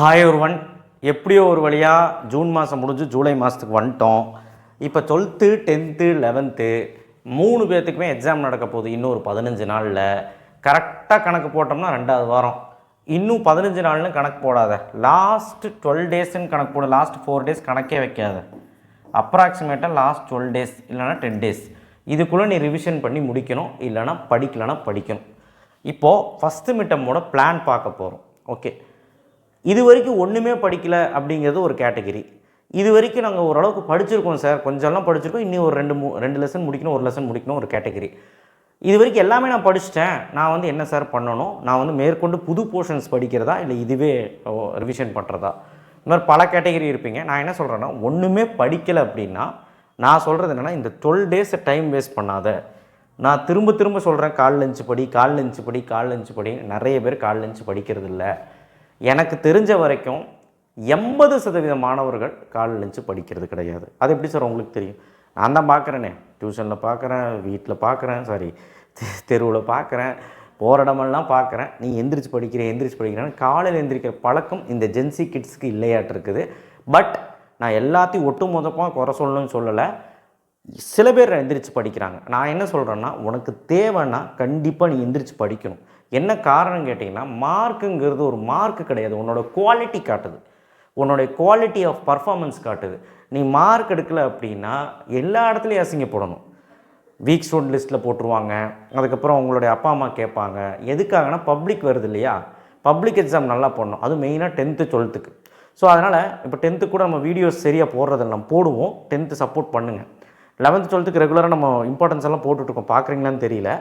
Hi ஒருவன், எப்படியோ ஒரு வழியாக ஜூன் மாதம் முடிஞ்சு ஜூலை மாதத்துக்கு வந்துட்டோம். இப்போ 12th 10th 11th 3 பேர்த்துக்குமே எக்ஸாம் நடக்க போகுது. இன்னும் ஒரு 15 நாளில் கரெக்டாக கணக்கு போட்டோம்னா 2வது வாரம். இன்னும் 15 நாள்னு கணக்கு போடாத, லாஸ்ட் 12 டேஸ்ன்னு கணக்கு போட. லாஸ்ட் 4 டேஸ் கணக்கே வைக்காத, அப்ராக்சிமேட்டாக லாஸ்ட் 12 டேஸ் இல்லைனா 10 டேஸ் இதுக்குள்ளே நீ ரிவிஷன் பண்ணி முடிக்கணும். இல்லைனா படிக்கணும். இப்போது ஃபஸ்ட்டு மிட்டமோட பிளான் பார்க்க போகிறோம். ஓகே, இது வரைக்கும் ஒன்றுமே படிக்கலை அப்படிங்கிறது ஒரு கேட்டகிரி. இது வரைக்கும் நாங்கள் ஓரளவுக்கு படிச்சிருக்கோம் சார், கொஞ்சம்லாம் படிச்சிருக்கோம், இன்னும் ஒரு 2 லெசன் முடிக்கணும், 1 லெசன் முடிக்கணும், ஒரு கேட்டகிரி. இது வரைக்கும் எல்லாமே நான் படிச்சிட்டேன், நான் என்ன சார் பண்ணணும், நான் மேற்கொண்டு புது போர்ஷன்ஸ் படிக்கிறதா இல்லை இதுவே ரிவிஷன் பண்ணுறதா, இந்த மாதிரி பல கேட்டகிரி இருப்பீங்க. நான் என்ன சொல்கிறேன்னா, ஒன்றுமே படிக்கலை அப்படின்னா நான் சொல்கிறது என்னென்னா, இந்த 12 டேஸை டைம் வேஸ்ட் பண்ணாத. நான் திரும்ப சொல்கிறேன், கால் லஞ்சு படி. நிறைய பேர் கால் லஞ்சு படிக்கிறது இல்லை. எனக்கு தெரிஞ்ச வரைக்கும் 80% மாணவர்கள் கால் லஞ்சு படிக்கிறது கிடையாது. அது எப்படி சார் உங்களுக்கு தெரியும்? நான் தான் பார்க்குறேனே, டியூஷனில் பார்க்குறேன், வீட்டில் பார்க்குறேன், தெருவில் பார்க்குறேன், போகிற இடமெல்லாம் பார்க்குறேன். நீ எந்திரிச்சு படிக்கிறேன்னு காலையில் எந்திரிக்கிற பழக்கம் இந்த ஜென்சி கிட்ஸுக்கு இல்லையாட்டு இருக்குது. பட் நான் எல்லாத்தையும் ஒட்டு மொத்தமாக குறை சொல்லணும்னு சொல்லலை. சில பேர் எந்திரிச்சு படிக்கிறாங்க. நான் என்ன சொல்கிறேன்னா, உனக்கு தேவைன்னா கண்டிப்பாக நீ எந்திரிச்சு படிக்கணும். என்ன காரணம் கேட்டிங்கன்னா, மார்க்குங்கிறது ஒரு மார்க்கு கிடையாது, உன்னோட குவாலிட்டி காட்டுது, உன்னோடைய குவாலிட்டி ஆஃப் பர்ஃபார்மன்ஸ் காட்டுது. நீ மார்க் எடுக்கலை அப்படின்னா எல்லா இடத்துலையும் அசிங்கப்படணும். வீக் ஸ்டூடெண்ட் லிஸ்ட்டில் போட்டுருவாங்க. அதுக்கப்புறம் உங்களுடைய அப்பா அம்மா கேட்பாங்க. எதுக்காகனா, பப்ளிக் வருது இல்லையா, பப்ளிக் எக்ஸாம் நல்லா போடணும். அது மெயினாக 10th 12th. ஸோ அதனால் இப்போ 10th கூட நம்ம வீடியோஸ் சரியாக போடுறதில்ல, நம்ம போடுவோம். 10th சப்போர்ட் பண்ணுங்கள். 11th 12th ரெகுலராக நம்ம இம்பார்ட்டன்ஸ் எல்லாம் போட்டுட்ருக்கோம், பார்க்குறீங்களான்னு தெரியல.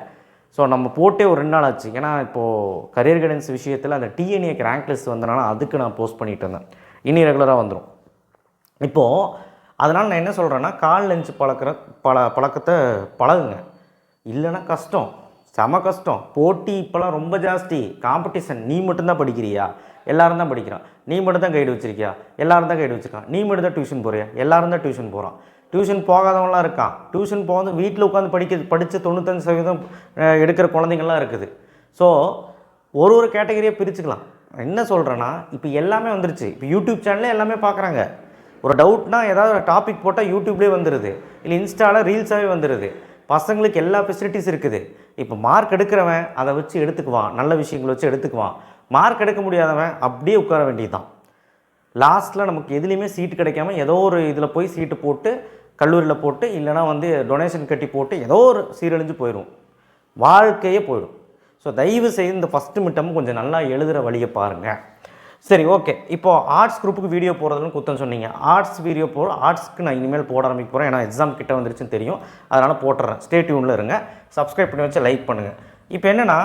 ஸோ நம்ம போட்டே ஒரு 2 நாள் ஆச்சு. ஏன்னா இப்போது கரியர் கைடன்ஸ் விஷயத்தில் அந்த டிஎன்ஏக்கு ரேங்க் லிஸ்ட் வந்தனால அதுக்கு நான் போஸ்ட் பண்ணிகிட்டு இருந்தேன். இனி ரெகுலராக வந்துடும். இப்போது அதனால் நான் என்ன சொல்கிறேன்னா, கால் லஞ்சு பழக்கத்தை பழகுங்க. இல்லைன்னா கஷ்டம், செம கஷ்டம். போட்டி இப்போலாம் ரொம்ப ஜாஸ்தி, காம்படிஷன். நீ மட்டும்தான் படிக்கிறியா? எல்லோரும் தான் படிக்கிறான். நீ மட்டும் தான் கைடு வச்சிருக்கியா? எல்லோரும் தான் கைடு வச்சுருக்கான். நீ மட்டும் தான் டியூஷன் போகிறியா? எல்லோரும் தான் டியூஷன் போகிறான். டியூஷன் போகாதவங்களாம் இருக்கான். டியூஷன் போகாத வீட்டில் உட்காந்து படித்த 95% எடுக்கிற குழந்தைங்கள்லாம் இருக்குது. ஸோ ஒரு கேட்டகரியை பிரிச்சுக்கலாம். என்ன சொல்கிறேன்னா, இப்போ எல்லாமே வந்துருச்சு. இப்போ யூடியூப் சேனல்லே எல்லாமே பார்க்குறாங்க. ஒரு டவுட்னா ஏதாவது ஒரு டாபிக் போட்டால் யூடியூப்லேயே வந்துடுது, இல்லை இன்ஸ்டாவில் ரீல்ஸாகவே வந்துடுது. பசங்களுக்கு எல்லா ஃபெசிலிட்டிஸ் இருக்குது. இப்போ மார்க் எடுக்கிறவன் அதை வச்சு எடுத்துக்குவான், நல்ல விஷயங்களை வச்சு எடுத்துக்குவான். மார்க் எடுக்க முடியாதவன் அப்படியே உட்கார வேண்டியது தான். லாஸ்ட்டில் நமக்கு எதுலேயுமே சீட்டு கிடைக்காம ஏதோ ஒரு இதில் போய் சீட்டு போட்டு, கல்லூரியில் போட்டு, இல்லைனா டொனேஷன் கட்டி போட்டு ஏதோ ஒரு சீரழிஞ்சு போயிடும், வாழ்க்கையே போயிடும். ஸோ தயவு செய்து இந்த ஃபஸ்ட்டு மிட்டமும் கொஞ்சம் நல்லா எழுதுகிற வழியை பாருங்கள். சரி, ஓகே. இப்போது ஆர்ட்ஸ் குரூப்புக்கு வீடியோ போடுறதுன்னு குத்தம் சொன்னீங்க. ஆர்ட்ஸ்க்கு நான் இனிமேல் போட ஆரம்பிக்க போகிறேன். ஏன்னா எக்ஸாம் கிட்ட வந்துருச்சுன்னு தெரியும், அதனால் போட்டுறேன். ஸ்டே டியூனில் இருங்க, சப்ஸ்கிரைப் பண்ணி வச்சு லைக் பண்ணுங்கள். இப்போ என்னென்னா,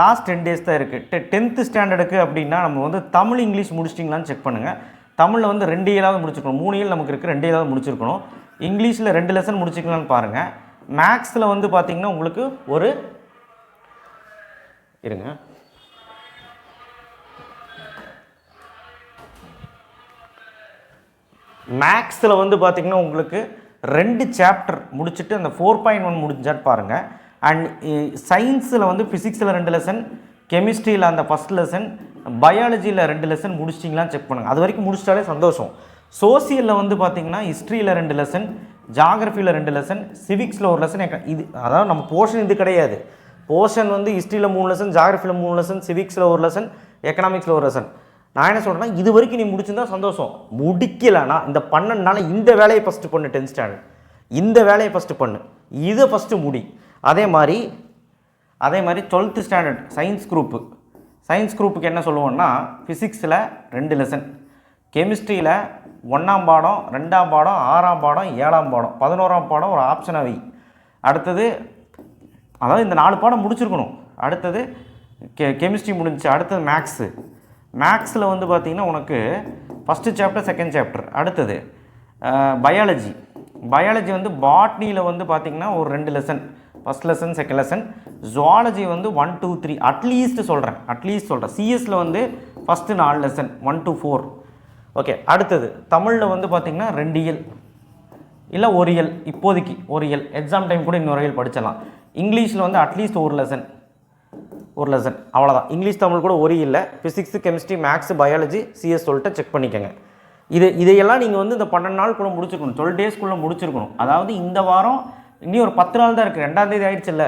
லாஸ்ட் 10 டேஸ் தான் இருக்குது. 10th ஸ்டாண்டர்டுக்கு அப்படின்னா நம்ம தமிழ் இங்கிலீஷ் முடிச்சிட்டிங்களான்னு செக் பண்ணுங்கள். தமிழில் 2 இயலாவது முடிச்சிருக்கணும். 3 இயல் நமக்கு இருக்குது, 2 இயலாவது முடிச்சிருக்கணும். இங்கிலீஷில் 2 லெசன் முடிச்சிக்கலான்னு பாருங்கள். மேக்ஸில் பார்த்திங்கன்னா உங்களுக்கு ஒரு இருங்க, மேக்ஸில் பார்த்திங்கன்னா உங்களுக்கு 2 சாப்டர் முடிச்சுட்டு அந்த 4.1 முடிஞ்சான்னு பாருங்கள். அண்ட் சயின்ஸில் ஃபிசிக்ஸில் 2 லெசன், கெமிஸ்ட்ரியில் அந்த ஃபஸ்ட் லெசன், பயாலஜியில் 2 லெசன் முடிச்சிட்டிங்களான்னு செக் பண்ணுங்கள். அது வரைக்கும் முடிச்சிட்டாலே சந்தோஷம். சோசியலில் பார்த்திங்கன்னா ஹிஸ்ட்ரியில் 2 லெசன், ஜாகிரஃபியில் 2 லெசன், சிவிக்ஸில் 1 லெசன். இது அதாவது நம்ம போர்ஷன் இது கிடையாது. போர்ஷன் ஹிஸ்ட்ரியில் 3 லெசன், ஜாகிரஃபியில் 3 லெசன், சிவிக்ஸில் 1 லெசன், எக்கனாமிக்ஸில் 1 லெசன். நான் என்ன சொல்கிறேன்னா, இது வரைக்கும் நீ முடிச்சிருந்தா சந்தோஷம். முடிக்கலைன்னா இந்த 12 நாள் இந்த வேலையை ஃபஸ்ட்டு பண்ணு. 10th ஸ்டாண்டர்ட் இந்த வேலையை ஃபஸ்ட்டு பண்ணு, இதை ஃபஸ்ட்டு முடி. அதே மாதிரி 12th ஸ்டாண்டர்ட் சயின்ஸ் குரூப்புக்கு என்ன சொல்லுவோன்னா, ஃபிசிக்ஸில் 2 லெசன், கெமிஸ்ட்ரியில் 1ஆம் பாடம், 2ஆம் பாடம், 6ஆம் பாடம், 7ஆம் பாடம், 11ஆம் பாடம் ஒரு ஆப்ஷனாக வை. அடுத்தது அதாவது இந்த 4 பாடம் முடிச்சிருக்கணும். அடுத்தது கெமிஸ்ட்ரி முடிஞ்சு, அடுத்தது மேக்ஸில் பார்த்திங்கன்னா உனக்கு ஃபஸ்ட்டு சாப்டர், செகண்ட் சாப்டர். அடுத்தது பயாலஜி பாட்னியில் பார்த்திங்கன்னா ஒரு 2 lesson, first lesson, second lesson. Zoology 1 2 3 at least சொல்கிறேன். சிஎஸில் ஃபஸ்ட்டு 4 லெசன் 1 to 4. ஓகே. அடுத்தது தமிழில் பார்த்திங்கன்னா 2 இயல் இல்லை 1 இயல், இப்போதைக்கு 1 இயல். எக்ஸாம் டைம் கூட இன்னொரு இயல் படிச்சிடலாம். இங்கிலீஷில் அட்லீஸ்ட் 1 லெசன், ஒரு லெசன் அவ்வளோதான். இங்கிலீஷ் தமிழ் கூட ஒரு இல்லை. Physics chemistry maths biology CS சொல்லிட்டு செக் பண்ணிக்கோங்க. இதையெல்லாம் நீங்கள் வந்து இந்த 12 நாளுக்குள்ளே முடிச்சிருக்கணும், 12 டேஸ்க்குள்ளே முடிச்சிருக்கணும். அதாவது இந்த வாரம் இன்னும் ஒரு 10 நாள் தான் இருக்குது, 2ஆம் தேதி ஆயிடுச்சுல்ல,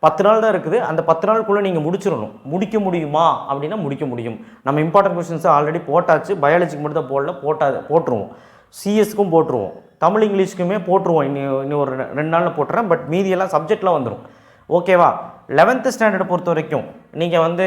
10 நாள் தான் இருக்குது. அந்த 10 நாளுக்குள்ளே நீங்கள் முடிச்சிடணும். முடிக்க முடியுமா அப்படின்னா முடிக்க முடியும். நம்ம இம்பார்ட்டன்ட் கொஸ்டின்ஸை ஆல்ரெடி போட்டாச்சு. பயாலஜிக்கு மட்டும் தான் போட்டுருவோம். சிஎஸ்க்கும் போட்டுருவோம், தமிழ் இங்கிலீஷ்க்குமே போட்டுருவோம். இன்னும் ஒரு 2 நாளில் போட்டுறேன். பட் மீதியெல்லாம் சப்ஜெக்டில் வந்துடும். ஓகேவா? 11th ஸ்டாண்டர்டை பொறுத்த வரைக்கும் நீங்கள் வந்து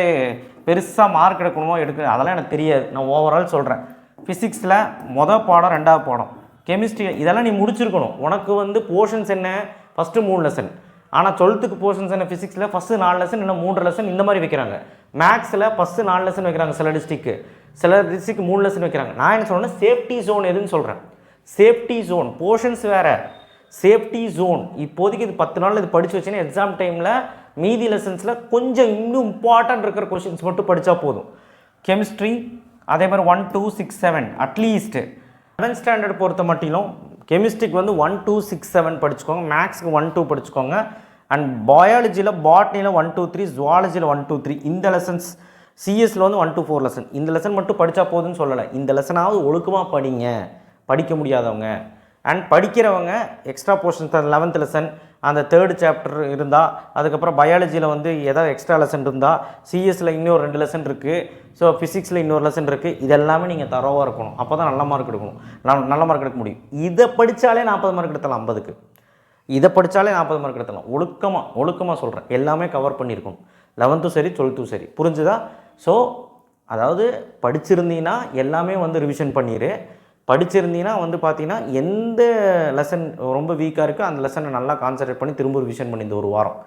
பெருசாக மார்க் எடுக்கணுமோ அதெல்லாம் எனக்கு தெரியாது. நான் ஓவரால் சொல்கிறேன். ஃபிசிக்ஸில் பாடம் 2வது பாடம், கெமிஸ்ட்ரி இதெல்லாம் நீ முடிச்சிருக்கணும். உனக்கு வந்து போர்ஷன்ஸ் என்ன, ஃபஸ்ட்டு 3 லெசன். ஆனால் 12th போர்ஷன்ஸ் என்ன, ஃபிசிக்ஸில் ஃபஸ்ட்டு 4 லெசன், இன்னும் 3 லெசன் இந்த மாதிரி வைக்கிறாங்க. மேக்ஸில் ஃபஸ்ட்டு 4 லெசன் வைக்கிறாங்க சில டிஸ்ட்ரிக்கு 3 லெசன் வைக்கிறாங்க. நான் என்ன சொல்கிறேன், சேஃப்டி ஜோன் எதுன்னு சொல்கிறேன். சேஃப்டி ஜோன் போர்ஷன்ஸ் வேறு, சேஃப்டி ஜோன். இப்போதைக்கு இது 10 நாள் இது படித்து வச்சுன்னா எக்ஸாம் டைமில் மீதி லெசன்ஸில் கொஞ்சம் இன்னும் இம்பார்ட்டன்ட் இருக்கிற கொஷின்ஸ் மட்டும் படித்தா போதும். கெமிஸ்ட்ரி அதே மாதிரி 1, 2, 6, 7 அட்லீஸ்ட்டு 7th ஸ்டாண்டர்ட் பொறுத்த மட்டிலும் கெமிஸ்ட்ரிக்கு வந்து 1, 2, 6, 7 படிச்சுக்கோங்க. மேக்ஸுக்கு 1, 2 படிச்சுக்கோங்க. அண்ட் பயாலஜியில் பாட்னியில் 1, 2, 3, ஜுவாலஜியில் 1, 2, 3 இந்த லெசன்ஸ். சிஎஸ்சில் வந்து 1 to 4 லெசன். இந்த லெசன் மட்டும் படித்தா போதுன்னு சொல்லலை. இந்த லெசனாவது ஒழுக்கமாக படிங்க, படிக்க முடியாதவங்க. அண்ட் படிக்கிறவங்க எக்ஸ்ட்ரா போர்ஷன்ஸ் 11th லெசன், அந்த 3rd சாப்டர் இருந்தால், அதுக்கப்புறம் பயாலஜியில் வந்து ஏதாவது எக்ஸ்ட்ரா லெசன் இருந்தால், சிஎஸ்சில் இன்னொரு 2 லெசன் இருக்குது, ஸோ ஃபிசிக்ஸில் இன்னொரு லெசன் இருக்குது. இதெல்லாமே நீங்கள் தரோவாக இருக்கணும். அப்போ தான் நல்ல மார்க் எடுக்கணும், நல்ல மார்க் எடுக்க முடியும். இதை படித்தாலே 40 மார்க் எடுத்தலாம். 50க்கு இதை படித்தாலே 40 மார்க் எடுத்தலாம். ஒழுக்கமாக சொல்கிறேன். எல்லாமே கவர் பண்ணியிருக்கணும். 11th சரி 12th சரி. புரிஞ்சுதா? ஸோ அதாவது படிச்சிருந்தீங்கன்னா எல்லாமே வந்து ரிவிஷன் பண்ணிடு. படிச்சிருந்தீங்கன்னா வந்து பார்த்தீங்கன்னா எந்த லெசன் ரொம்ப வீக்காக இருக்கோ அந்த லெசனை நல்லா கான்சன்ட்ரேட் பண்ணி திரும்ப ரிவிஷன் பண்ணி இந்த ஒரு வாரம்.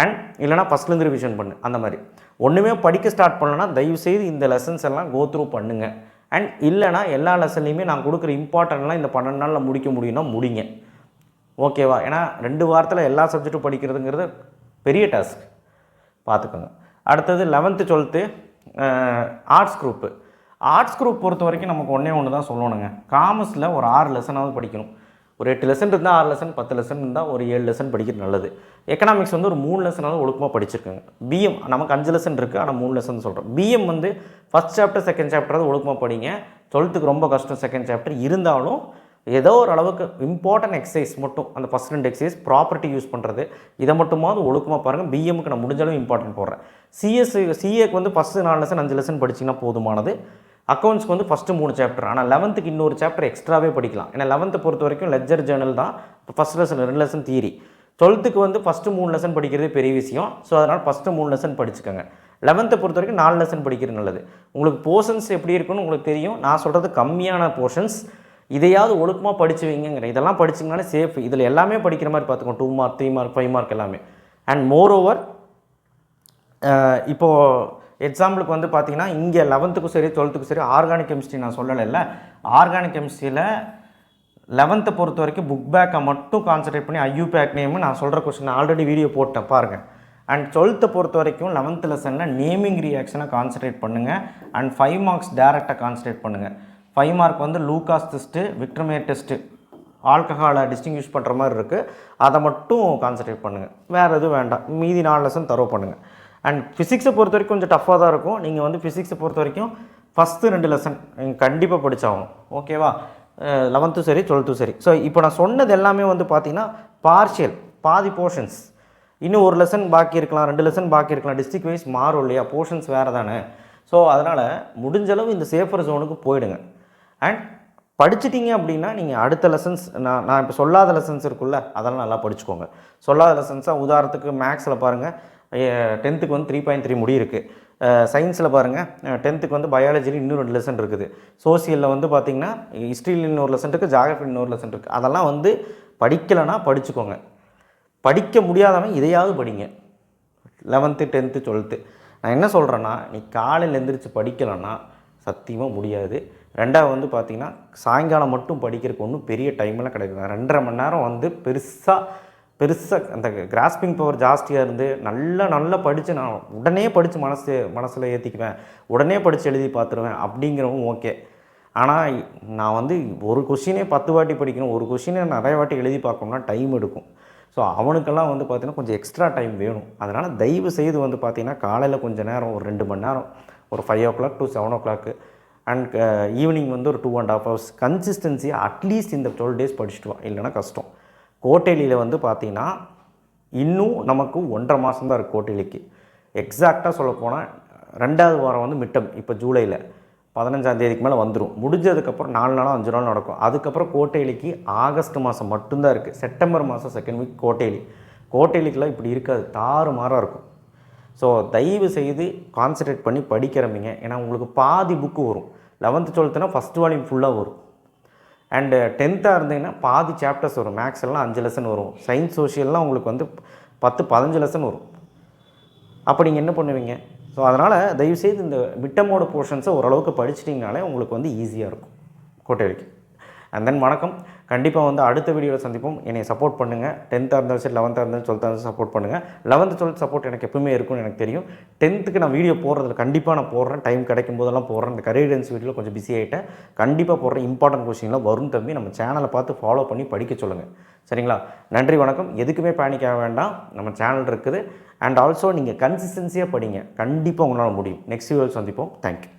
அண்ட் இல்லைனா ஃபஸ்ட்லேருந்து ரிவிஷன் பண்ணு. அந்த மாதிரி ஒன்றுமே படிக்க ஸ்டார்ட் பண்ணலன்னா தயவுசெய்து இந்த லெசன்ஸ் எல்லாம் கோ த்ரூ பண்ணுங்கள். அண்ட் இல்லைனா எல்லா லெசன்லையுமே நான் கொடுக்குற இம்பார்ட்டன்ட்லாம் இந்த 12 நாளில் முடிக்க முடியும்னா முடிங்க. ஓகேவா? ஏன்னா 2 வாரத்தில் எல்லா சப்ஜெக்ட்டும் படிக்கிறதுங்கிறது பெரிய டாஸ்க், பார்த்துக்கோங்க. அடுத்தது 11th 12th arts group. Arts group பொறுத்த வரைக்கும் நமக்கு ஒன்று தான் சொல்லணுங்க. காமர்ஸில் ஒரு 6 லெசனாவது படிக்கணும். ஒரு 8 லெசன் இருந்தால் 6 லெசன், 10 லெசன் இருந்தால் ஒரு 7 லெசன் படிக்கிறது நல்லது. எக்கனாமிக்ஸ் வந்து ஒரு 3 லெசனாவது ஒழுக்கமாக படிச்சிருக்காங்க. பிஎம் நமக்கு 5 லெசன் இருக்குது, ஆனால் 3 லெசன் சொல்கிறோம். பிஎம் வந்து ஃபஸ்ட் சாப்டர் செகண்ட் சாப்டராவது ஒழுக்கமாக படிங்க. 12th ரொம்ப கஷ்டம் செகண்ட் சாப்டர். இருந்தாலும் ஏதோ ஒரு அளவுக்கு இம்பார்ட்டன்ட் எக்ஸசைஸ் மட்டும், அந்த ஃபஸ்ட் 2 எக்ஸசைஸ் ப்ராப்பர்ட்டி யூஸ் பண்ணுறது, இதை மட்டுமாவது ஒழுக்கமாக பாருங்கள். பிஎம்முக்கு நான் முடிஞ்சாலும் இம்பார்ட்டன்ட் போடுறேன். சிஏக்கு வந்து ஃபஸ்ட்டு 4 லெசன் 5 லெசன் படிச்சிங்கன்னா போதுமானது. அக்கௌண்ட்ஸ்க்கு வந்து ஃபஸ்ட்டு 3 சாப்டர். ஆனால் 11th இன்னொரு சாப்டர் எக்ஸ்ட்ராவே படிக்கலாம். ஏன்னா 11th பொறுத்த வரைக்கும் லெஜர் ஜேர்னல் தான். First lesson 2 lesson theory. 12th வந்து ஃபஸ்ட்டு 3 லெசன் படிக்கிறதே பெரிய விஷயம். ஸோ அதனால் ஃபஸ்ட்டு 3 லெசன் படிச்சுக்கோங்க. 11th பொறுத்த வரைக்கும் 4 லெசன் படிக்கிறது நல்லது. உங்களுக்கு போர்ஷன்ஸ் எப்படி இருக்குன்னு உங்களுக்கு தெரியும். நான் சொல்கிறது கம்மியான போர்ஷன்ஸ். இதையாவது ஒழுக்கமாக படித்து வைங்கிறேன். இதெல்லாம் படிச்சிங்கனாலே சேஃப். இதில் எல்லாமே படிக்கிற மாதிரி பார்த்துக்கோங்க. 2 மார்க் 3 மார்க் 5 மார்க் எல்லாமே. அண்ட் மோர் ஓவர் இப்போது எக்ஸாம்பிளுக்கு வந்து பார்த்தீங்கன்னா இங்கே 11th சரி 12th சரி ஆர்கானிக் கெமிஸ்ட்ரி நான் சொல்லலைல்ல. ஆர்கானிக் கெமிஸ்ட்ரியில் 11th பொறுத்த வரைக்கும் புக் பேக்கை மட்டும் கான்சன்ட்ரேட் பண்ணி ஐயூபேக் நேமு நான் சொல்கிற கொஸ்டின் ஆல்ரெடி வீடியோ போட்டேன் பாருங்கள். அண்ட் 12th பொறுத்த வரைக்கும் 11th லெசனில் நேமிங் ரியாக்ஷனை கான்சன்ட்ரேட் பண்ணுங்கள். அண்ட் 5 மார்க்ஸ் டேரெக்டாக கான்சன்ட்ரேட் பண்ணுங்கள். 5 மார்க் வந்து லூகாஸ் டெஸ்ட்டு, விக்டர்மேர் டெஸ்ட்டு, ஆல்கஹாலை டிஸ்டிங்யூஷ் பண்ணுற மாதிரி இருக்குது. அதை மட்டும் கான்சன்ட்ரேட் பண்ணுங்கள். வேறு எதுவும் வேண்டாம். மீதி 4 லெசன் தரவு பண்ணுங்கள். அண்ட் ஃபிசிக்ஸை பொறுத்த வரைக்கும் கொஞ்சம் டஃப்பாக தான் இருக்கும். நீங்கள் வந்து ஃபிசிக்ஸை பொறுத்த வரைக்கும் ஃபஸ்ட்டு 2 லெசன் நீங்கள் கண்டிப்பாக படித்தாகணும். ஓகேவா? 11th சரி 12th சரி. ஸோ இப்போ நான் சொன்னது எல்லாமே வந்து பார்த்தீங்கன்னா பார்ஷியல், பாதி போர்ஷன்ஸ். இன்னும் 1 லெசன் பாக்கி இருக்கலாம், 2 லெசன் பாக்கி இருக்கலாம். டிஸ்ட்ரிக்ட் வைஸ் மாறும் இல்லையா, போர்ஷன்ஸ் வேறு தானே. ஸோ அதனால் முடிஞ்சளவு இந்த சேஃபர் ஜோனுக்கு போயிடுங்க. அண்ட் படிச்சிட்டிங்க அப்படின்னா நீங்கள் அடுத்த லெசன்ஸ் நான் இப்போ சொல்லாத லெசன்ஸ் இருக்குல்ல, அதெல்லாம் நல்லா படிச்சுக்கோங்க. சொல்லாத லெசன்ஸாக உதாரணத்துக்கு மேக்ஸில் பாருங்கள், 10th வந்து 3.3 முடி இருக்குது. சயின்ஸில் பாருங்கள் 10th வந்து பயாலஜியில் இன்னும் 2 லெசன் இருக்குது. சோசியலில் வந்து பார்த்திங்கன்னா ஹிஸ்ட்ரியில் இன்னொரு லெசன் இருக்குது, ஜாகிரஃபியில் இன்னொரு லெசன் இருக்குது. அதெல்லாம் வந்து படிக்கலைன்னா படிச்சுக்கோங்க. படிக்க முடியாதவன் இதையாவது படிங்க. 11th 10th 12th நான் என்ன சொல்கிறேன்னா, நீ காலையில் எழுந்திரிச்சு படிக்கலைன்னா சத்தியமாக முடியாது. 2வது வந்து பார்த்திங்கன்னா சாயங்காலம் மட்டும் படிக்கிறதுக்கு ஒன்றும் பெரிய டைமெல்லாம் கிடையாது. 2.5 மணி நேரம் வந்து பெருசாக அந்த கிராஸ்பிங் பவர் ஜாஸ்தியாக இருந்து நல்லா படித்து நான் உடனே படித்து மனசில் ஏற்றிக்குவேன், உடனே படித்து எழுதி பார்த்துருவேன் அப்படிங்கிறவங்க ஓகே. ஆனால் நான் வந்து ஒரு கொஷினே 10 வாட்டி படிக்கணும், ஒரு கொஷினே நிறைய வாட்டி எழுதி பார்க்கணுன்னா டைம் எடுக்கும். ஸோ அவனுக்கெல்லாம் வந்து பார்த்திங்கன்னா கொஞ்சம் எக்ஸ்ட்ரா டைம் வேணும். அதனால் தயவு செய்து வந்து பார்த்திங்கன்னா காலையில் கொஞ்சம் நேரம் ஒரு 2 மணி நேரம் ஒரு 5 o'clock to 7 o'clock and evening வந்து ஒரு 2.5 hours கன்சிஸ்டன்சியாக அட்லீஸ்ட் இந்த 12 days படிச்சுட்டு வா, இல்லைன்னா கஷ்டம். கோட்டேலியில் வந்து பார்த்திங்கன்னா இன்னும் நமக்கு 1.5 மாதம் தான் இருக்குது கோட்டேலிக்கு. எக்ஸாக்டாக சொல்லப்போனால் 2வது வாரம் வந்து மிட்டம் இப்போ ஜூலையில் 15ஆம் தேதிக்கு மேலே வந்துடும். முடிஞ்சதுக்கப்புறம் 4 நாளோ 5 நாள் நடக்கும். அதுக்கப்புறம் கோட்டேலிக்கு ஆகஸ்ட் மாதம் மட்டும்தான் இருக்குது. செப்டம்பர் மாதம் செகண்ட் வீக் கோட்டேலிக்கெலாம் இப்படி இருக்காது, தாறுமாறாக இருக்கும். ஸோ தயவு செய்து கான்சன்ட்ரேட் பண்ணி படிக்கிறவங்க, ஏன்னா உங்களுக்கு பாதி புக்கு வரும். 11th 12th ஃபஸ்ட் வால்யூம் ஃபுல்லாக வரும். அண்டு 10th இருந்தீங்கன்னா பாதி சாப்டர்ஸ் வரும். மேக்ஸ் எல்லாம் 5 லெசன் வரும். சயின்ஸ் சோஷியல்லாம் உங்களுக்கு வந்து 10-15 லெசன் வரும். அப்போ நீங்கள் என்ன பண்ணுவீங்க? ஸோ அதனால் தயவுசெய்து இந்த மிட்டமோட போர்ஷன்ஸை ஓரளவுக்கு படிச்சிட்டிங்கனாலே உங்களுக்கு வந்து ஈஸியாக இருக்கும் கோட்டேலிக்கு. அண்ட் தென் வணக்கம். கண்டிப்பாக வந்து அடுத்த வீடியோவில் சந்திப்போம். என்னை சப்போர்ட் பண்ணுங்கள். 10th இருந்தாலும் சரி, 11th இருந்தாலும் 12th இருந்தாலும் சப்போர்ட் பண்ணுங்கள். 11th 12th சப்போர்ட் எனக்கு எப்பவுமே இருக்கும்னு எனக்கு தெரியும். 10th நான் வீடியோ போடுறதுல கண்டிப்பாக நான் போடுறேன். டைம் கிடைக்கும் போதெல்லாம் போடுறேன். இந்த கரியரன்ஸ் வீடியோவில் கொஞ்சம் பிஸி ஆகிட்டேன். கண்டிப்பாக போடுறேன். இம்பார்ட்டன்ட் கொஸ்டின்லாம் வரும் தம்பி. நம்ம சேனலை பார்த்து ஃபாலோ பண்ணி படிக்க சொல்லுங்கள். சரிங்களா? நன்றி, வணக்கம். எதுக்குமே பேனிக் ஆக வேண்டாம். நம்ம சேனல் இருக்குது. அண்ட் ஆல்சோ நீங்கள் கன்சிஸ்டன்சியாக படிங்க. கண்டிப்பாக உங்களால் முடியும். நெக்ஸ்ட் வீடியோவில் சந்திப்போம். தேங்க்யூ.